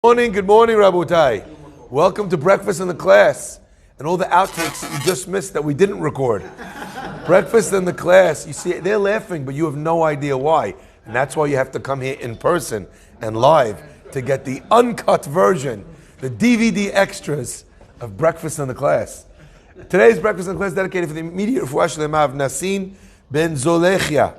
Good morning, Rabotai. Welcome to breakfast in the class and all the outtakes that you just missed that we didn't record. Breakfast in the class. You see, they're laughing, but you have no idea why, and that's why you have to come here in person and live to get the uncut version, the DVD extras of breakfast in the class. Today's breakfast in the class is dedicated for the immediate refuah shlema of Nasin ben Zolecha.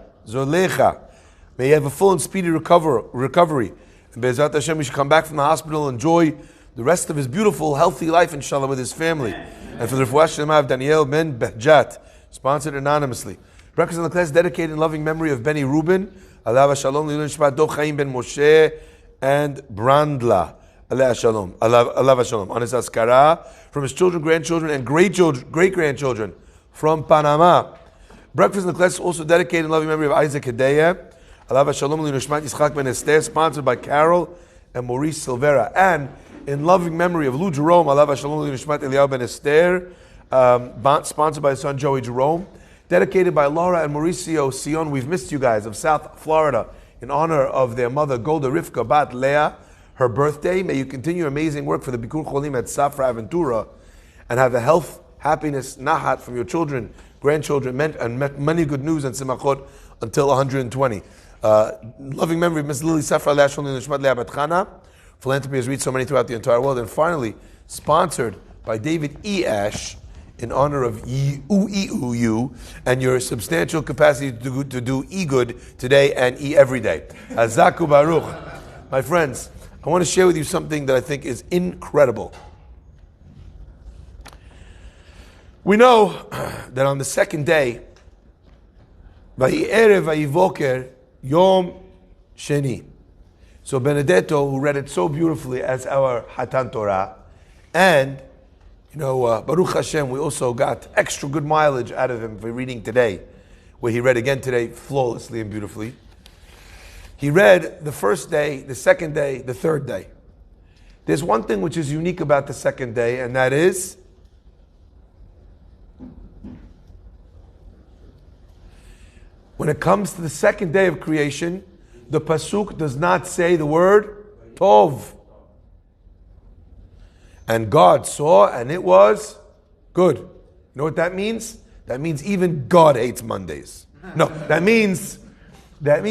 May you have a full and speedy recovery. And Be'ezrat Hashem, we should come back from the hospital and enjoy the rest of his beautiful, healthy life, inshallah, with his family. And for the refuah shlema of Daniel ben Behjat, sponsored anonymously. Breakfast in the class dedicated in loving memory of Benny Rubin, alav shalom, Lilun Shpat Dov Chaim ben Moshe, and Brandla, alav shalom, on his askara, from his children, grandchildren, and great-grandchildren from Panama. Breakfast in the class is also dedicated in loving memory of Isaac Hedaya, alav shalom, Lilun Shpat Yitzchak ben Esther, sponsored by Carol and Maurice Silvera, and in loving memory of Lou Jerome, alav shalom, Lilun Shpat Eliyahu ben Esther, sponsored by his son Joey Jerome, dedicated by Laura and Mauricio Sion. We've missed you guys, of South Florida, in honor of their mother Golda Rivka Bat Leah, her birthday. May you continue amazing work for the Bikur Cholim at Safra Aventura, and have the health, happiness, nahat from your children, grandchildren, and many good news and simachot until 120. Loving memory of Miss Lily Safra Lashon Nishmat Leah Bat Chana. Philanthropy has reached so many throughout the entire world. And finally, sponsored by David E. Ash, in honor of you and your substantial capacity to do e-good today and every day. Azaku Baruch. My friends, I want to share with you something that I think is incredible. We know that on the second day, Vayi'erev Vayivoker Yom Sheni. So Benedetto, who read it so beautifully as our Hatan Torah, and Baruch Hashem, we also got extra good mileage out of him for reading today, where he read again today flawlessly and beautifully. He read the first day, the second day, the third day. There's one thing which is unique about the second day, and that is when it comes to the second day of creation, the pasuk does not say the word Tov. And God saw, and it was good. You know what that means? That means even God hates Mondays. No, that means that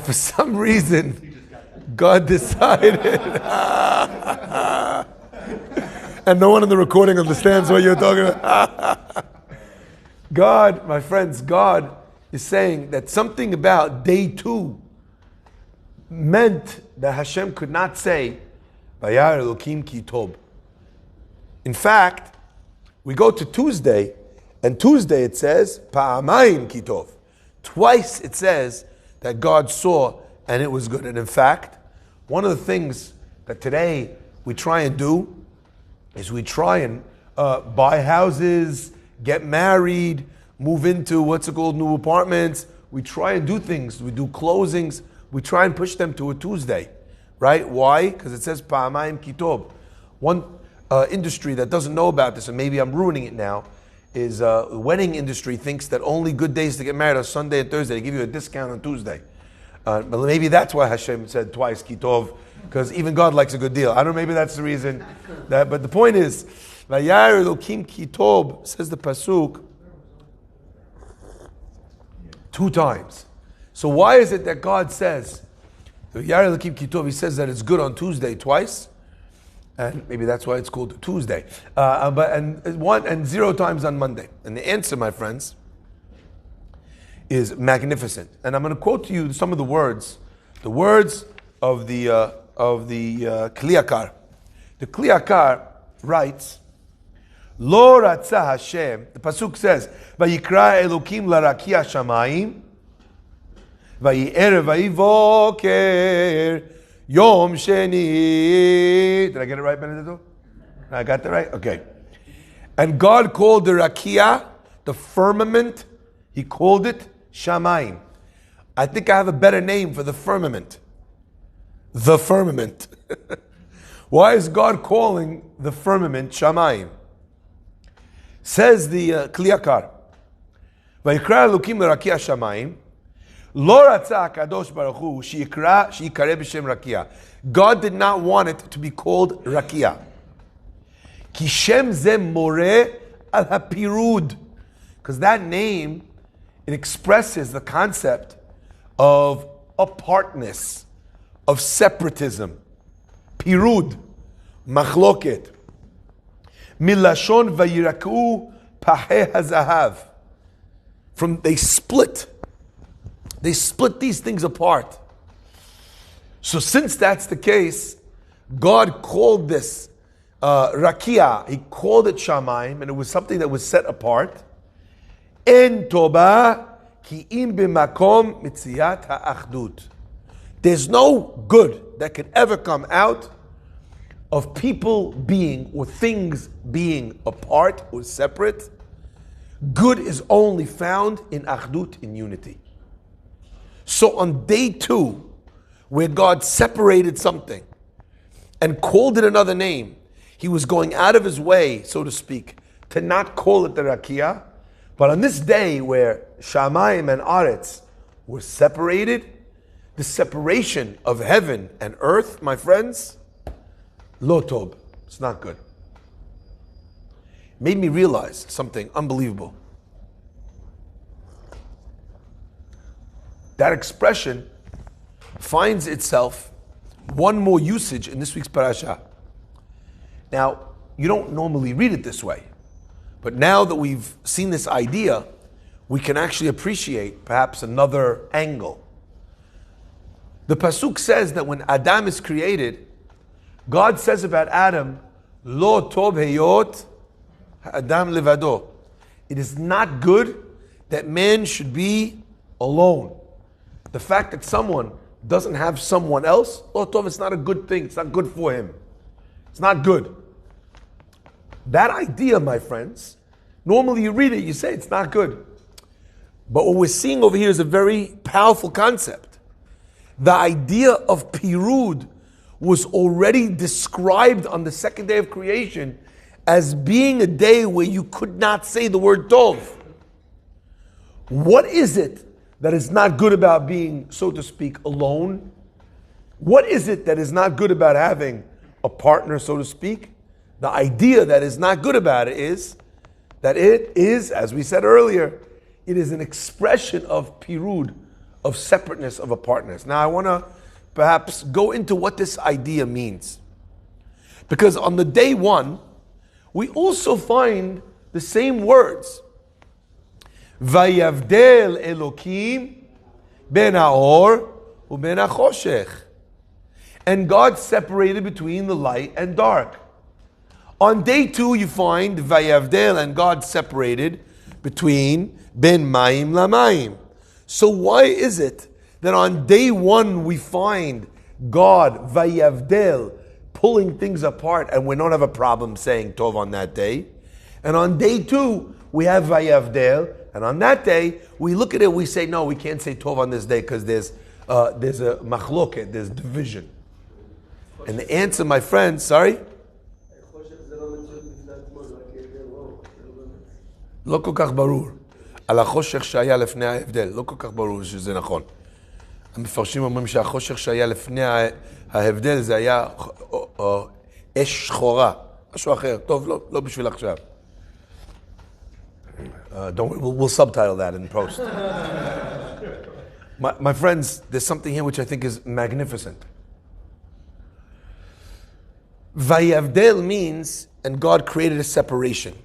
for some reason God decided, and no one in the recording understands what you're talking about. God, my friends, God is saying that something about day 2 meant that Hashem could not say, Vayar Elokim ki tov. In fact, we go to Tuesday, and Tuesday it says, Pa'amayim ki tov. Twice it says that God saw and it was good. And in fact, one of the things that today we try and do is we try and buy houses, get married, move into new apartments. We try and do things. We do closings. We try and push them to a Tuesday. Right? Why? Because it says Pa'amayim ki tov. One industry that doesn't know about this, and maybe I'm ruining it now, is the wedding industry thinks that only good days to get married are Sunday and Thursday. They give you a discount on Tuesday. But maybe that's why Hashem said twice ki tov, because even God likes a good deal. I don't know, maybe that's the reason. But the point is, Vayar Elokim ki tov, says the pasuk 2 times. So why is it that God says, Vayar Elokim ki tov, he says that it's good on Tuesday twice, and maybe that's why it's called Tuesday, and 0 times on Monday? And the answer, my friends, is magnificent. And I'm going to quote to you some of the words of the Kliyakar. The Kliyakar writes, Lo Ratza Hashem. The pasuk says, Vayikra Elokim larakia shamayim, Vayi'erev Vayivoker Yom Sheni. Did I get it right, Benedetto? I got that right? Okay. And God called the rakia, the firmament, he called it Shamayim. I think I have a better name for the firmament. The firmament. Why is God calling the firmament Shamayim? Says the Kliyakar, Vayikra Elokim larakia shamayim, Lo ratza Kadosh Baruch Hu sheyikare b'shem Rakia. God did not want it to be called Rakia. Ki shem ze more al hapirud. Because that name, it expresses the concept of apartness, of separatism. Pirud, machloket. Milashon vayiraku paheh hazahav. From they split these things apart. So since that's the case, God called this Rakia, He called it Shamayim, and it was something that was set apart. En toba ki im b'makom mitziat ha'achdut. There's no good that could ever come out of people being or things being apart or separate. Good is only found in achdut, in unity. So on day 2, where God separated something and called it another name, He was going out of His way, so to speak, to not call it the Rakia. But on this day where Shamayim and Aretz were separated, the separation of heaven and earth, my friends, lo tov, it's not good. Made me realize something unbelievable. That expression finds itself one more usage in this week's parasha. Now, you don't normally read it this way, but now that we've seen this idea, we can actually appreciate perhaps another angle. The pasuk says that when Adam is created, God says about Adam, Lo tov heyot Adam levado. It is not good that man should be alone. The fact that someone doesn't have someone else, Lo tov, it's not a good thing. It's not good for him. It's not good. That idea, my friends, normally you read it, you say it's not good. But what we're seeing over here is a very powerful concept. The idea of pirud was already described on the second day of creation as being a day where you could not say the word tov. What is it that is not good about being, so to speak, alone? What is it that is not good about having a partner, so to speak? The idea that is not good about it is that it is, as we said earlier, it is an expression of pirud, of separateness, of apartness. Now I want to perhaps go into what this idea means. Because on the day 1, we also find the same words. Vayavdel Elokim ben haor uben hachoshech. And God separated between the light and dark. On day 2, you find Vayavdel, and God separated between ben mayim lamayim. So why is it that on day 1 we find God Vayavdel pulling things apart, and we don't have a problem saying Tov on that day? And on day 2 we have Vayavdel, and on that day we look at it, we say no, we can't say Tov on this day because there's a machloket, there's division. And the answer, my friends, sorry. לא כל כך ברור. על החושך שהיה לפני ההבדל, לא כל כך ברור שזה נכון. המפרשים אומרים שהחושך שהיה לפני ההבדל זה היה אש שחורה, משהו אחר. טוב, לא בשביל עכשיו. We'll subtitle that in post. My friends, there's something here which I think is magnificent. Vayavdel means, and God created a separation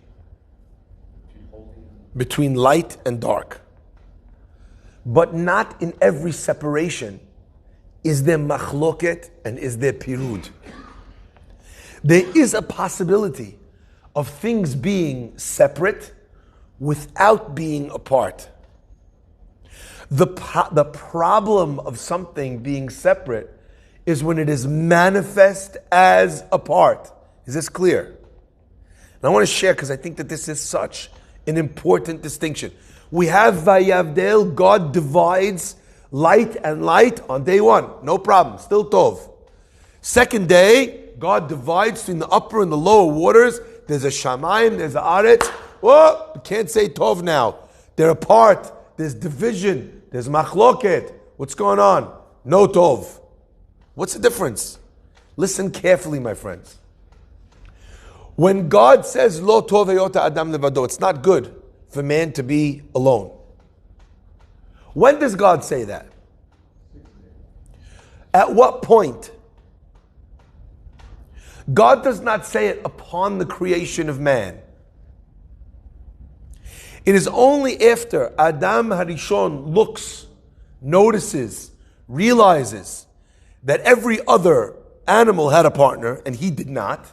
between light and dark. But not in every separation is there machloket and is there pirud. There is a possibility of things being separate without being apart. The problem of something being separate is when it is manifest as apart. Is this clear? And I want to share because I think that this is such an important distinction. We have Vayavdel, God divides light and light on day 1. No problem, still Tov. Second day, God divides between the upper and the lower waters. There's a Shamayim, there's a Aretz. Oh, you can't say Tov now. They're apart, there's division, There's machloket. What's going on? No tov. What's the difference? Listen carefully, my friends. When God says lo tov heyot adam levado, it's not good for man to be alone. When does God say that? At what point? God does not say it upon the creation of man. It is only after Adam Harishon looks, notices, realizes that every other animal had a partner and he did not,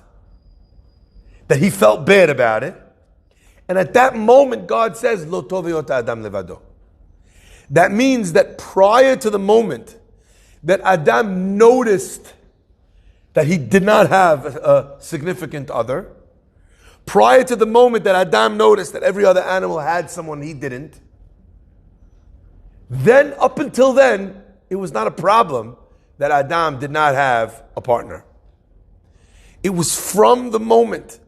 that he felt bad about it. And at that moment, God says, Lo tov heyot Adam levado. That means that prior to the moment that Adam noticed that he did not have a significant other, prior to the moment that Adam noticed that every other animal had someone he didn't, then up until then, it was not a problem that Adam did not have a partner. It was from the moment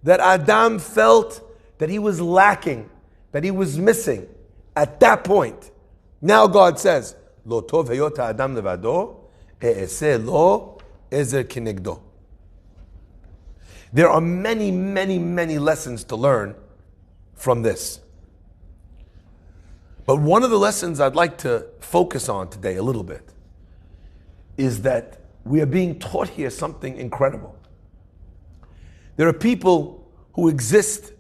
that Adam felt that he was lacking, that he was missing, at that point, now God says, Lo tov heyot Adam levado, e'eseh lo ezer kinegdo. There are many, many, many lessons to learn from this. But one of the lessons I'd like to focus on today a little bit is that we are being taught here something incredible. There are people who exist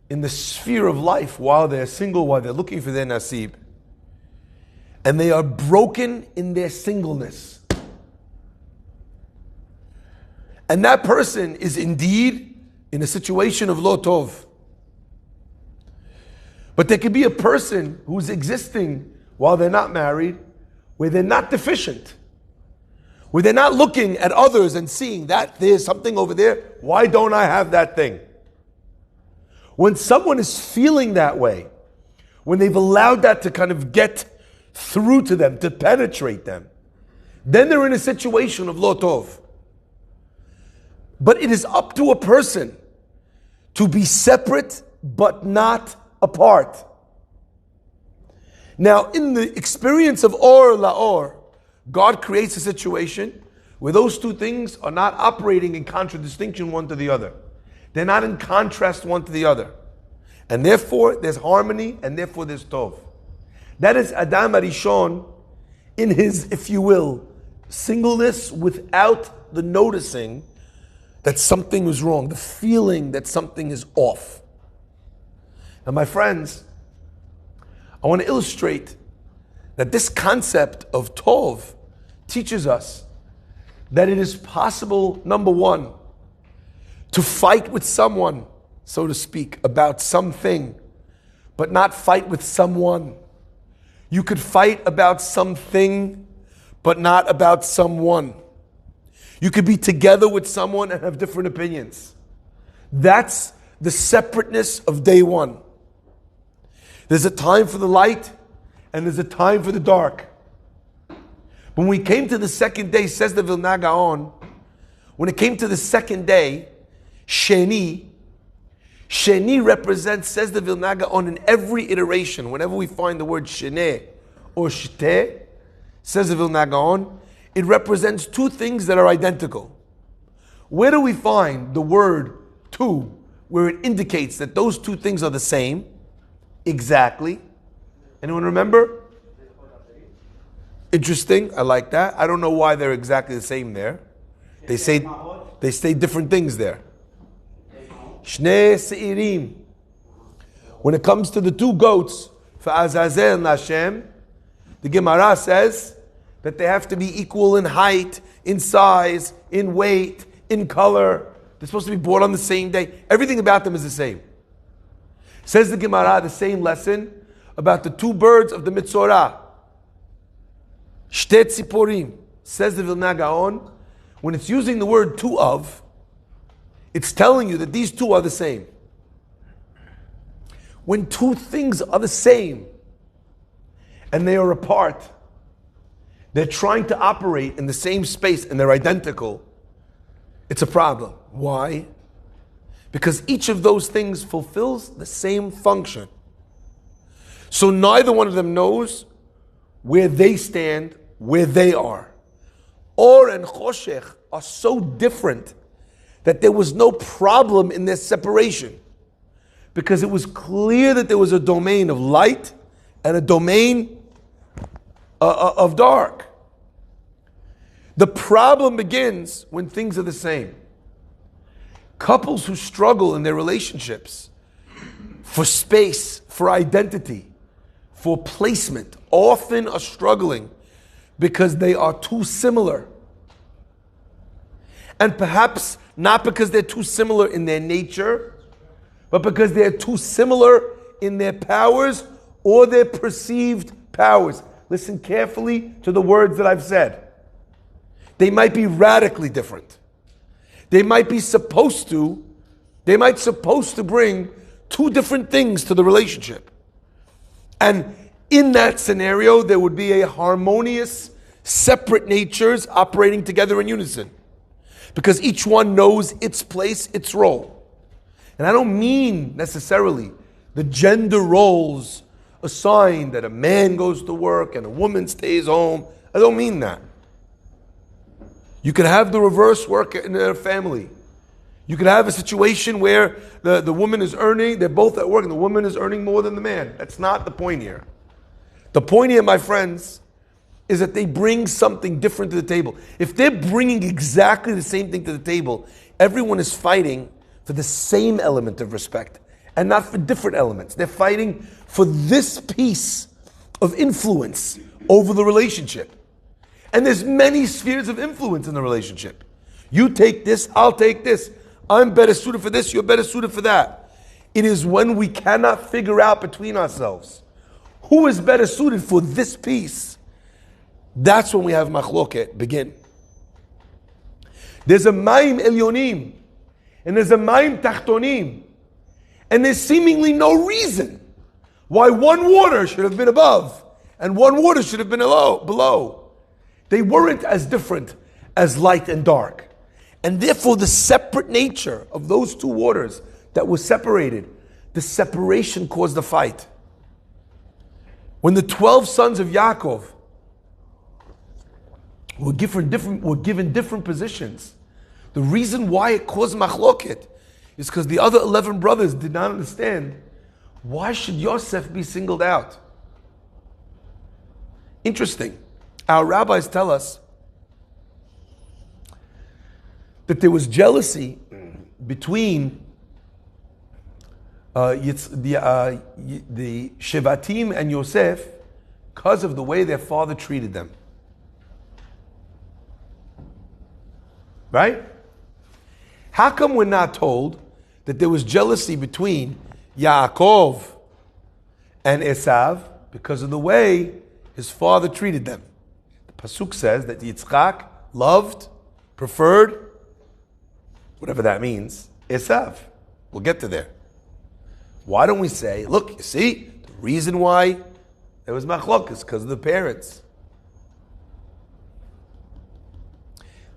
in the sphere of life while they're single, while they're looking for their nasib, and they are broken in their singleness. And that person is indeed in a situation of lo tov. But there could be a person who's existing while they're not married, where they're not deficient, where they're not looking at others and seeing that there's something over there. Why don't I have that thing? When someone is feeling that way, when they've allowed that to kind of get through to them, to penetrate them, then they're in a situation of lo tov. But it is up to a person to be separate but not apart. Now, in the experience of or la'or, God creates a situation where those two things are not operating in contradistinction one to the other. They're not in contrast one to the other. And therefore, there's harmony, and therefore there's tov. That is Adam Harishon in his, if you will, singleness without the noticing that something was wrong, the feeling that something is off. Now, my friends, I want to illustrate that this concept of tov teaches us that it is possible, number one, to fight with someone, so to speak, about something, but not fight with someone. You could fight about something, but not about someone. You could be together with someone and have different opinions. That's the separateness of day one. There's a time for the light, and there's a time for the dark. When we came to the second day, says the Vilna Gaon, when it came to the second day, Sheni represents, says the Vilna Gaon, in every iteration, whenever we find the word Shene or Shte, says the Vilna Gaon, it represents two things that are identical. Where do we find the word two, where it indicates that those two things are the same? Exactly. Anyone remember? Interesting. I like that. I don't know why they're exactly the same there. They say different things there. Shnei Seirim. When it comes to the two goats for Azazel and Hashem, the Gemara says that they have to be equal in height, in size, in weight, in color. They're supposed to be born on the same day. Everything about them is the same. Says the Gemara, the same lesson about the two birds of the Mitzorah. Shte Tziporim. Says the Vilna Gaon, when it's using the word two of, it's telling you that these two are the same. When two things are the same and they are apart, they're trying to operate in the same space and they're identical, it's a problem. Why? Because each of those things fulfills the same function. So neither one of them knows where they stand, where they are. Or and Choshech are so different that there was no problem in their separation, because it was clear that there was a domain of light and a domain of dark. The problem begins when things are the same. Couples who struggle in their relationships for space, for identity, for placement, often are struggling because they are too similar. And perhaps not because they're too similar in their nature, but because they're too similar in their powers or their perceived powers. Listen carefully to the words that I've said. They might be radically different. They might supposed to bring two different things to the relationship. And in that scenario, there would be a harmonious, separate natures operating together in unison, because each one knows its place, its role. And I don't mean necessarily the gender roles assigned that a man goes to work and a woman stays home. I don't mean that. You could have the reverse work in a family. You could have a situation where the woman is earning, they're both at work, and the woman is earning more than the man. That's not the point here. The point here, my friends, is that they bring something different to the table. If they're bringing exactly the same thing to the table, everyone is fighting for the same element of respect and not for different elements. They're fighting for this piece of influence over the relationship. And there's many spheres of influence in the relationship. You take this, I'll take this. I'm better suited for this, you're better suited for that. It is when we cannot figure out between ourselves who is better suited for this piece, that's when we have machloket begin. There's a mayim elyonim, and there's a mayim tachtonim, and there's seemingly no reason why one water should have been above and one water should have been below. They weren't as different as light and dark. And therefore the separate nature of those two waters that were separated, the separation caused the fight. When the 12 sons of Yaakov were given different positions, the reason why it caused machloket is because the other 11 brothers did not understand, why should Yosef be singled out? Interesting. Our rabbis tell us that there was jealousy between the Shevatim and Yosef because of the way their father treated them. Right? How come we're not told that there was jealousy between Yaakov and Esav because of the way his father treated them? The Pasuk says that Yitzchak loved, preferred, whatever that means, Esav. We'll get to there. Why don't we say, look, you see, the reason why there was machlok is because of the parents.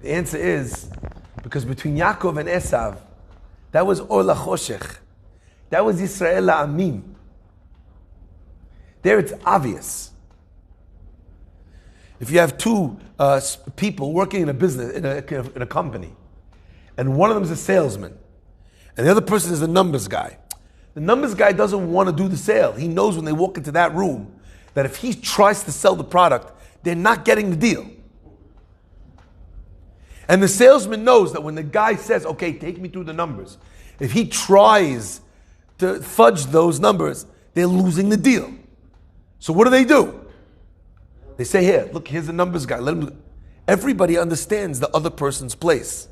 The answer is because between Yaakov and Esav, that was Or LaChoshech. That was Yisrael LaAmim. There it's obvious. If you have two people working in a business, in a company, and one of them is a salesman, and the other person is a numbers guy, the numbers guy doesn't want to do the sale. He knows when they walk into that room that if he tries to sell the product, they're not getting the deal. And the salesman knows that when the guy says, okay, take me through the numbers, if he tries to fudge those numbers, they're losing the deal. So what do? They say, here, look, here's the numbers guy. Let him. Everybody understands the other person's place.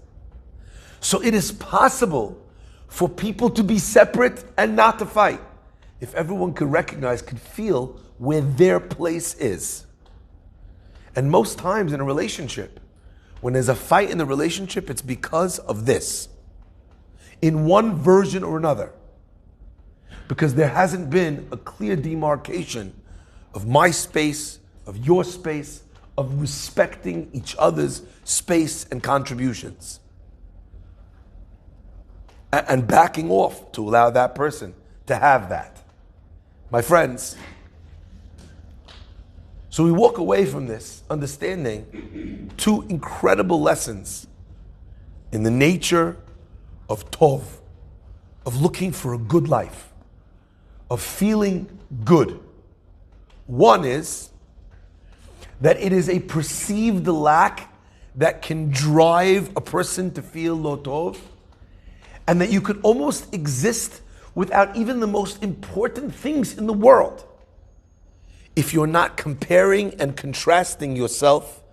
So it is possible for people to be separate and not to fight if everyone could recognize, could feel where their place is. And most times in a relationship, when there's a fight in the relationship, it's because of this, in one version or another. Because there hasn't been a clear demarcation of my space, of your space, of respecting each other's space and contributions. And backing off to allow that person to have that. My friends, So we walk away from this understanding two incredible lessons in the nature of Tov, of looking for a good life, of feeling good. One is that it is a perceived lack that can drive a person to feel lo tov, and that you could almost exist without even the most important things in the world if you're not comparing and contrasting yourself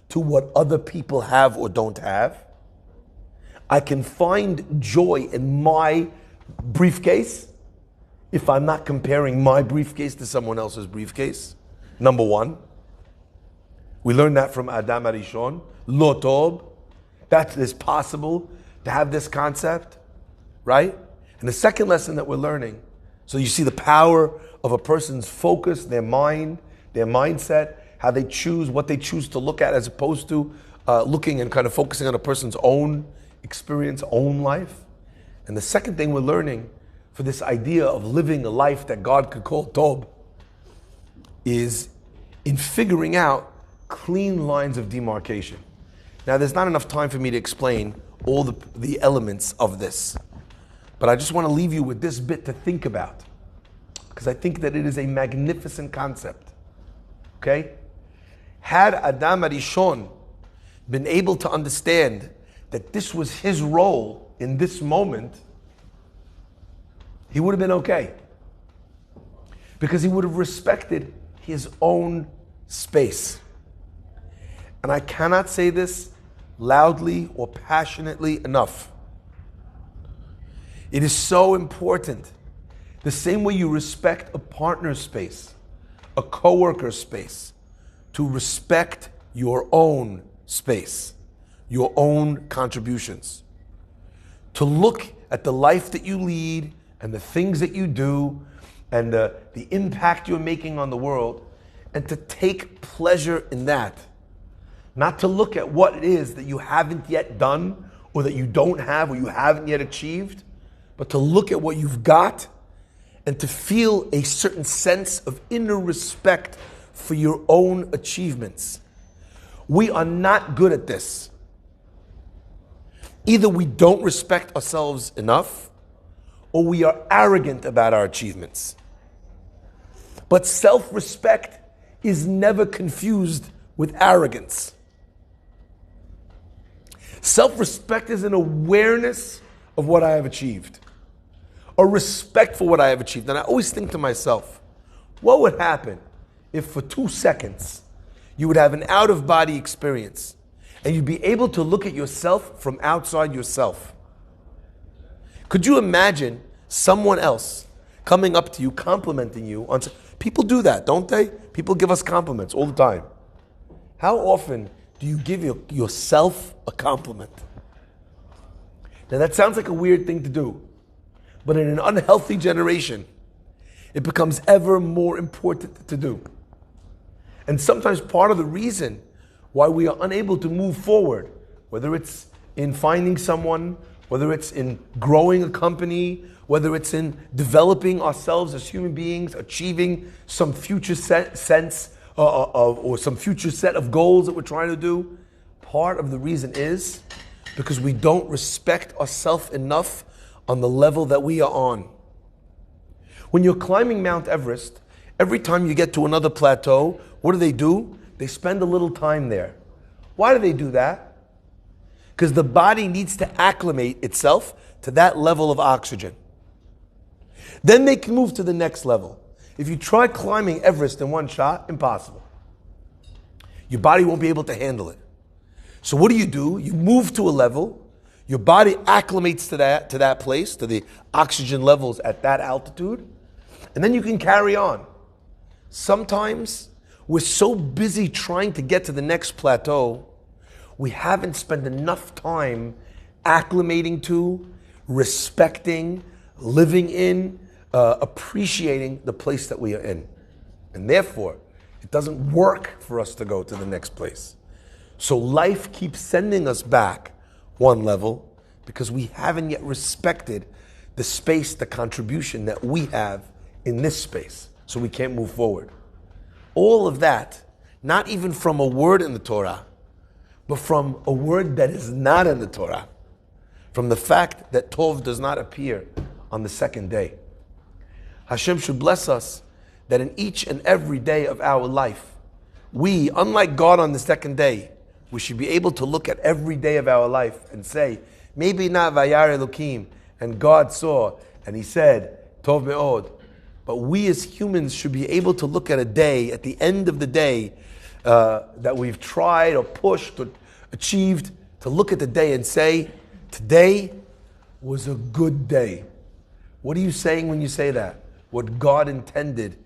to what other people have or don't have. I can find joy in my briefcase if I'm not comparing my briefcase to someone else's briefcase. Number one. We learned that from Adam Arishon. Lo tov. That is possible to have this concept, right? And the second lesson that we're learning, so you see the power of a person's focus, their mind, their mindset, how they choose, what they choose to look at, as opposed to looking and kind of focusing on a person's own experience, own life. And the second thing we're learning for this idea of living a life that God could call tov is in figuring out clean lines of demarcation. Now, there's not enough time for me to explain all the elements of this, but I just want to leave you with this bit to think about, because I think that it is a magnificent concept. Okay? Had Adam Arishon been able to understand that this was his role in this moment, he would have been okay, because he would have respected his own space. And I cannot say this loudly or passionately enough. It is so important. The same way you respect a partner's space, a coworker's space, to respect your own space, your own contributions. To look at the life that you lead and the things that you do and the impact you're making on the world, and to take pleasure in that. Not to look at what it is that you haven't yet done, or that you don't have, or you haven't yet achieved, but to look at what you've got and to feel a certain sense of inner respect for your own achievements. We are not good at this. Either we don't respect ourselves enough, or we are arrogant about our achievements. But self-respect is never confused with arrogance. Self-respect is an awareness of what I have achieved, a respect for what I have achieved. And I always think to myself, what would happen if for 2 seconds you would have an out-of-body experience and you'd be able to look at yourself from outside yourself? Could you imagine someone else coming up to you, complimenting you on? People do that, don't they? People give us compliments all the time. How often do you give yourself a compliment? Now that sounds like a weird thing to do, but in an unhealthy generation, it becomes ever more important to do. And sometimes part of the reason why we are unable to move forward, whether it's in finding someone, whether it's in growing a company, whether it's in developing ourselves as human beings, achieving some future sense or some future set of goals that we're trying to do, part of the reason is because we don't respect ourselves enough on the level that we are on. When you're climbing Mount Everest, every time you get to another plateau, what do? They spend a little time there. Why do they do that? Because the body needs to acclimate itself to that level of oxygen. Then they can move to the next level. If you try climbing Everest in one shot, impossible. Your body won't be able to handle it. So what do? You move to a level, your body acclimates to that place, to the oxygen levels at that altitude, and then you can carry on. Sometimes we're so busy trying to get to the next plateau, we haven't spent enough time acclimating to, respecting, living in, appreciating the place that we are in. And therefore, it doesn't work for us to go to the next place. So life keeps sending us back one level because we haven't yet respected the space, the contribution that we have in this space. So we can't move forward. All of that not even from a word in the Torah, but from a word that is not in the Torah, from the fact that Tov does not appear on the second day. Hashem should bless us that in each and every day of our life, we, unlike God on the second day, we should be able to look at every day of our life and say, maybe not Vayar Elokim, and God saw, and He said, Tov Me'od. But we as humans should be able to look at a day, at the end of the day, that we've tried or pushed or achieved, to look at the day and say, today was a good day. What are you saying when you say that? What God intended,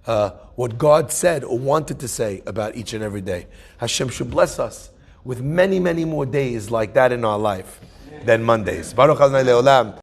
what God said or wanted to say about each and every day. Hashem should bless us with many, many more days like that in our life than Mondays. Baruch Adonai Le'olam.